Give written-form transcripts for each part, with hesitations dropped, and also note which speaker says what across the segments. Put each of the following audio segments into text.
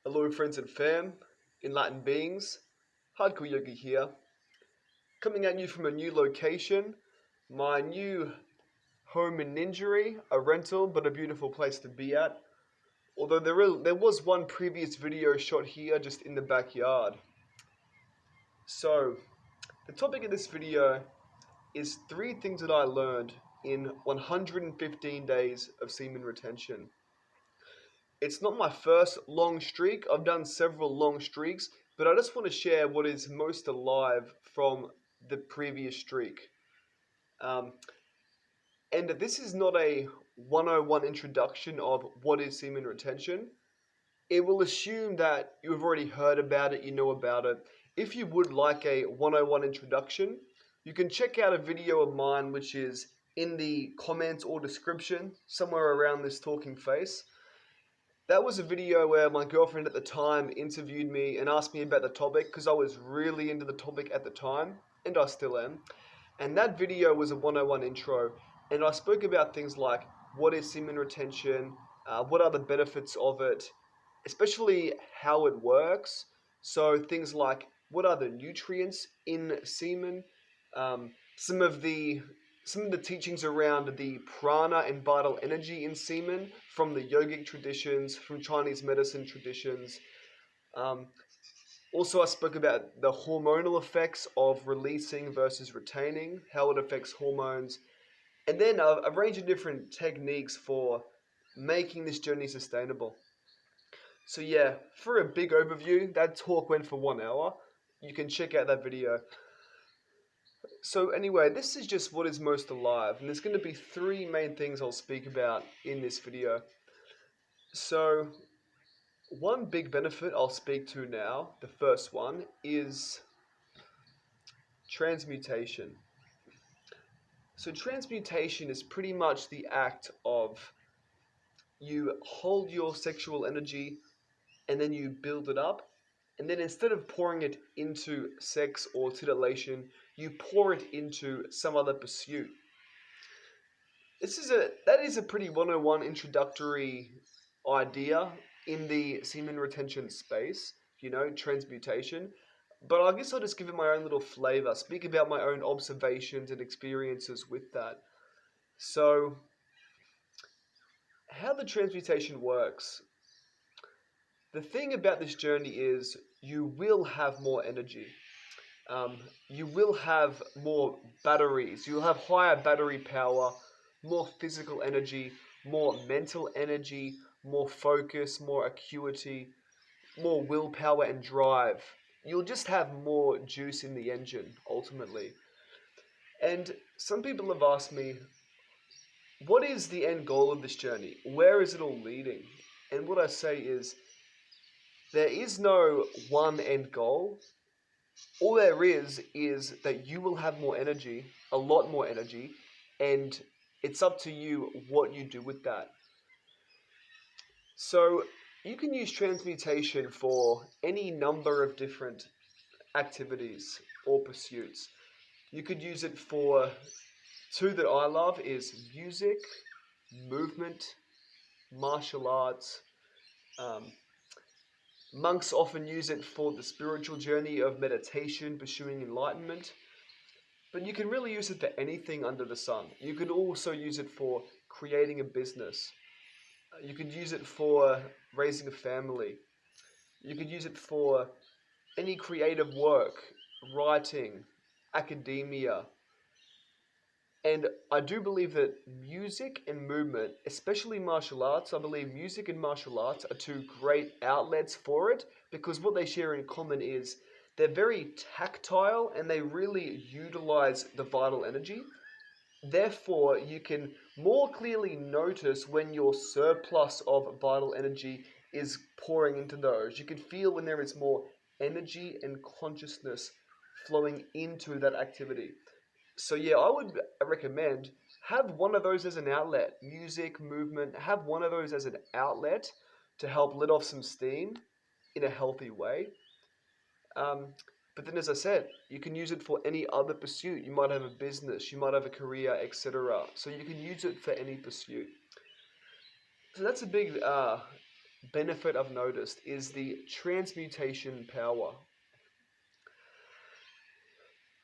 Speaker 1: Hello friends and fam, enlightened beings, Hardcore Yogi here, coming at you from a new location, my new home in Ninjari, a rental but a beautiful place to be at, although there was one previous video shot here just in the backyard. So, the topic of this video is 3 things that I learned in 115 days of semen retention. It's not my first long streak. I've done several long streaks, but I just want to share what is most alive from the previous streak. Um, and this is not a 101 introduction of what is semen retention. It will assume that you've already heard about it, you know about it. If you would like a 101 introduction, you can check out a video of mine which is in the comments or description, somewhere around this talking face. That was a video where my girlfriend at the time interviewed me and asked me about the topic because I was really into the topic at the time, and I still am. And that video was a 101 intro, and I spoke about things like what is semen retention, what are the benefits of it, especially how it works. So things like what are the nutrients in semen, um, some of the some of the teachings around the prana and vital energy in semen from the yogic traditions, from Chinese medicine traditions. Um, Also, I spoke about the hormonal effects of releasing versus retaining, how it affects hormones, and then a range of different techniques for making this journey sustainable. So yeah, for a big overview, that talk went for 1 hour. You can check out that video. So anyway, this is just what is most alive, and there's going to be 3 main things I'll speak about in this video. So one big benefit I'll speak to now, the first one, is transmutation. So transmutation is pretty much the act of you hold your sexual energy and then you build it up, and then instead of pouring it into sex or titillation, you pour it into some other pursuit. That is a pretty 101 introductory idea in the semen retention space, transmutation. But I guess I'll just give it my own little flavor, speak about my own observations and experiences with that. So, how the transmutation works. The thing about this journey is you will have more energy. You will have more batteries. You'll have higher battery power, more physical energy, more mental energy, more focus, more acuity, more willpower and drive. You'll just have more juice in the engine, ultimately. And some people have asked me, what is the end goal of this journey? Where is it all leading? And what I say is, there is no one end goal. All there is that you will have more energy, a lot more energy, and it's up to you what you do with that. So you can use transmutation for any number of different activities or pursuits. You could use it for 2 that I love is music, movement, martial arts. Monks often use it for the spiritual journey of meditation, pursuing enlightenment. But you can really use it for anything under the sun. You could also use it for creating a business. You could use it for raising a family. You could use it for any creative work, writing, academia. And I do believe that music and movement, especially martial arts, I believe music and martial arts are 2 great outlets for it, because what they share in common is they're very tactile and they really utilize the vital energy. Therefore, you can more clearly notice when your surplus of vital energy is pouring into those. You can feel when there is more energy and consciousness flowing into that activity. So yeah, I would recommend have one of those as an outlet. Music, movement, have one of those as an outlet to help let off some steam in a healthy way. But then, as I said, you can use it for any other pursuit. You might have a business, you might have a career, etc. So you can use it for any pursuit. So that's a big benefit I've noticed is the transmutation power.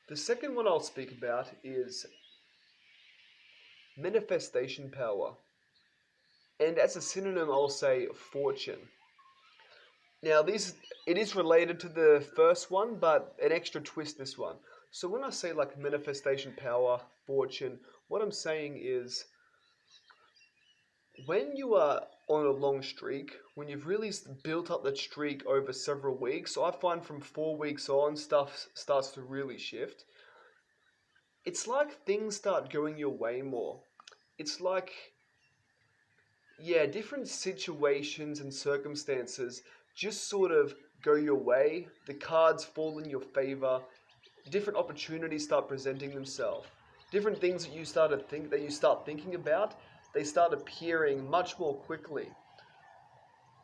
Speaker 1: The second one I'll speak about is manifestation power. And as a synonym, I'll say fortune. Now, it is related to the first one, but an extra twist this one. So when I say like manifestation power, fortune, what I'm saying is when you are on a long streak, when you've really built up that streak over several weeks, so I find from 4 weeks on, stuff starts to really shift. It's like things start going your way more. It's like, yeah, different situations and circumstances just sort of go your way. The cards fall in your favor. Different opportunities start presenting themselves. Different things that you start thinking about, they start appearing much more quickly.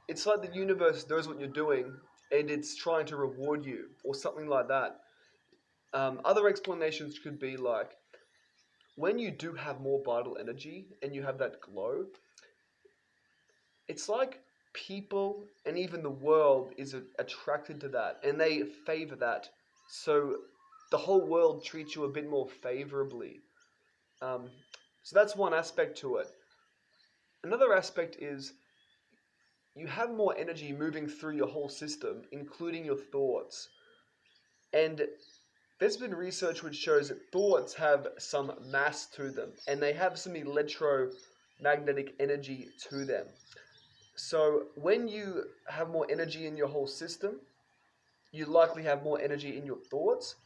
Speaker 1: It's like the universe knows what you're doing and it's trying to reward you or something like that. Other explanations could be like when you do have more vital energy and you have that glow, it's like people and even the world is attracted to that and they favor that. So the whole world treats you a bit more favorably. Um, so that's one aspect to it. Another aspect is you have more energy moving through your whole system, including your thoughts. And there's been research which shows that thoughts have some mass to them and they have some electromagnetic energy to them. So when you have more energy in your whole system, you likely have more energy in your thoughts,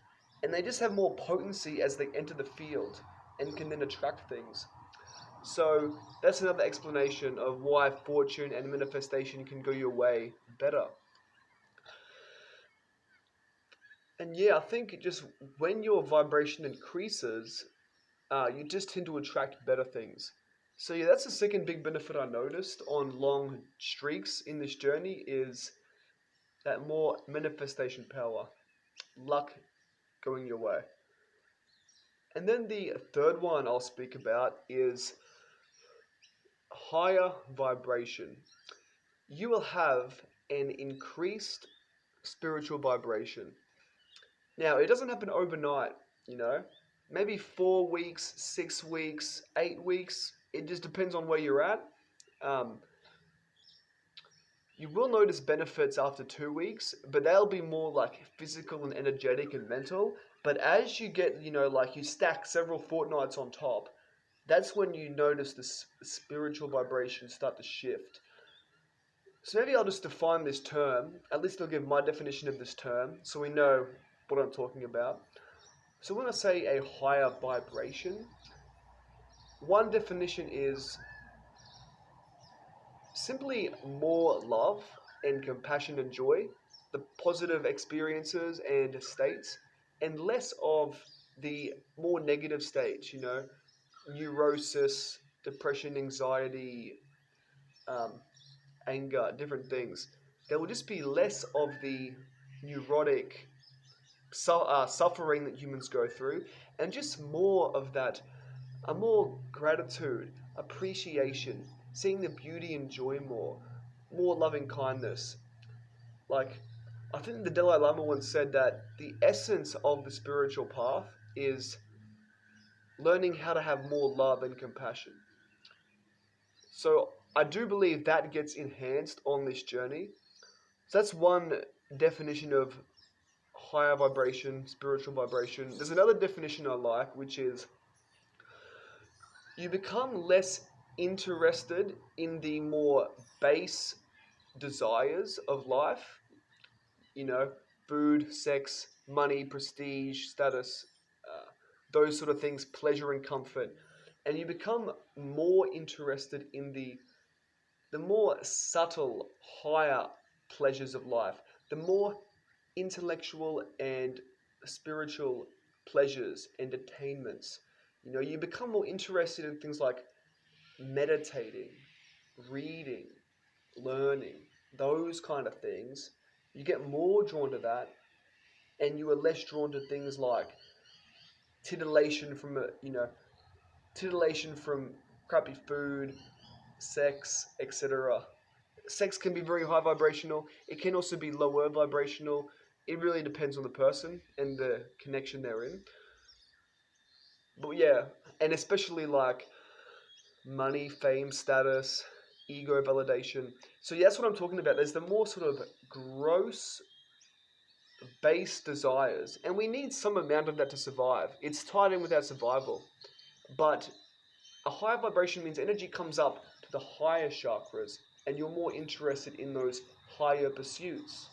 Speaker 1: and they just have more potency as they enter the field and can then attract things. So that's another explanation of why fortune and manifestation can go your way better. And yeah, I think just when your vibration increases, you just tend to attract better things. So yeah, that's the second big benefit I noticed on long streaks in this journey is that more manifestation power, luck going your way. And then the third one I'll speak about is higher vibration. You will have an increased spiritual vibration. Now, it doesn't happen overnight, you know. Maybe 4 weeks, 6 weeks, 8 weeks. It just depends on where you're at. Um, you will notice benefits after 2 weeks, but they'll be more like physical and energetic and mental. But as you get, like you stack several fortnights on top, that's when you notice the spiritual vibrations start to shift. So maybe I'll just define this term. At least I'll give my definition of this term so we know what I'm talking about. So when I say a higher vibration, one definition is simply more love and compassion and joy, the positive experiences and states, and less of the more negative states, neurosis, depression, anxiety, um, anger, different things. There will just be less of the neurotic suffering that humans go through, and just more of that, a more gratitude, appreciation, seeing the beauty and joy more loving kindness. Like, I think the Dalai Lama once said that the essence of the spiritual path is learning how to have more love and compassion. So I do believe that gets enhanced on this journey. So that's one definition of higher vibration, spiritual vibration. There's another definition I like, which is you become less interested in the more base desires of life, you know, food, sex, money, prestige, status, those sort of things, pleasure and comfort. And you become more interested in the more subtle, higher pleasures of life, the more intellectual and spiritual pleasures and attainments. You become more interested in things like meditating, reading, learning, those kind of things. You get more drawn to that, and you are less drawn to things like titillation from titillation from crappy food, sex, etc. Sex can be very high vibrational. It can also be lower vibrational. It really depends on the person and the connection they're in. But yeah, and especially like money, fame, status, ego validation. So yeah, that's what I'm talking about. There's the more sort of gross base desires, and we need some amount of that to survive. It's tied in with our survival. But a higher vibration means energy comes up to the higher chakras, and you're more interested in those higher pursuits: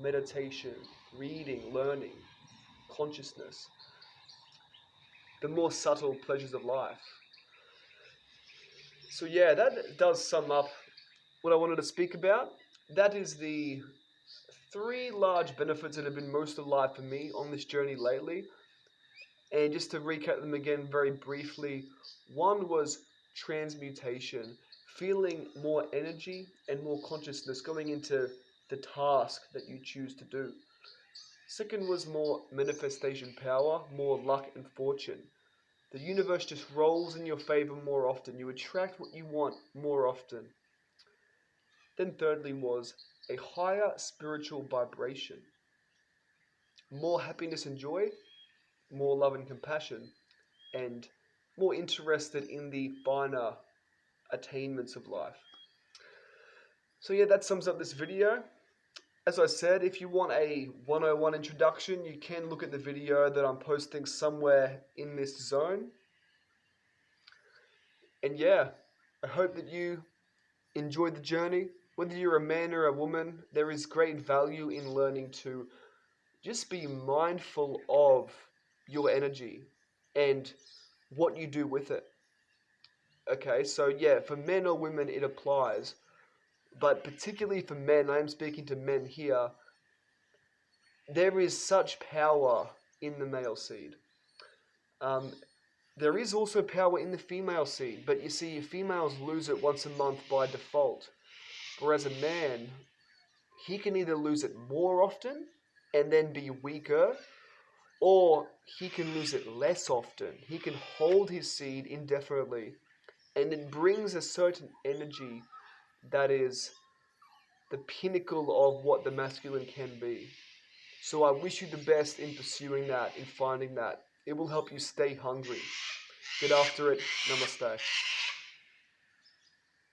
Speaker 1: meditation, reading, learning, consciousness, the more subtle pleasures of life. So, yeah, that does sum up what I wanted to speak about. That is the three large benefits that have been most alive for me on this journey lately. And just to recap them again very briefly, one was transmutation, feeling more energy and more consciousness going into the task that you choose to do. Second was more manifestation power, more luck and fortune. The universe just rolls in your favor more often. You attract what you want more often. Then, thirdly, was a higher spiritual vibration, more happiness and joy, more love and compassion, and more interested in the finer attainments of life. So, yeah, that sums up this video. As I said, if you want a 101 introduction, you can look at the video that I'm posting somewhere in this zone. And yeah, I hope that you enjoyed the journey. Whether you're a man or a woman, there is great value in learning to just be mindful of your energy and what you do with it. Okay, so yeah, for men or women, it applies. But particularly for men, I am speaking to men here, there is such power in the male seed. Um, there is also power in the female seed, but you see, females lose it once a month by default. Whereas a man, he can either lose it more often and then be weaker, or he can lose it less often. He can hold his seed indefinitely, and it brings a certain energy that is the pinnacle of what the masculine can be. So I wish you the best in pursuing that, in finding that. It will help you stay hungry. Get after it. Namaste.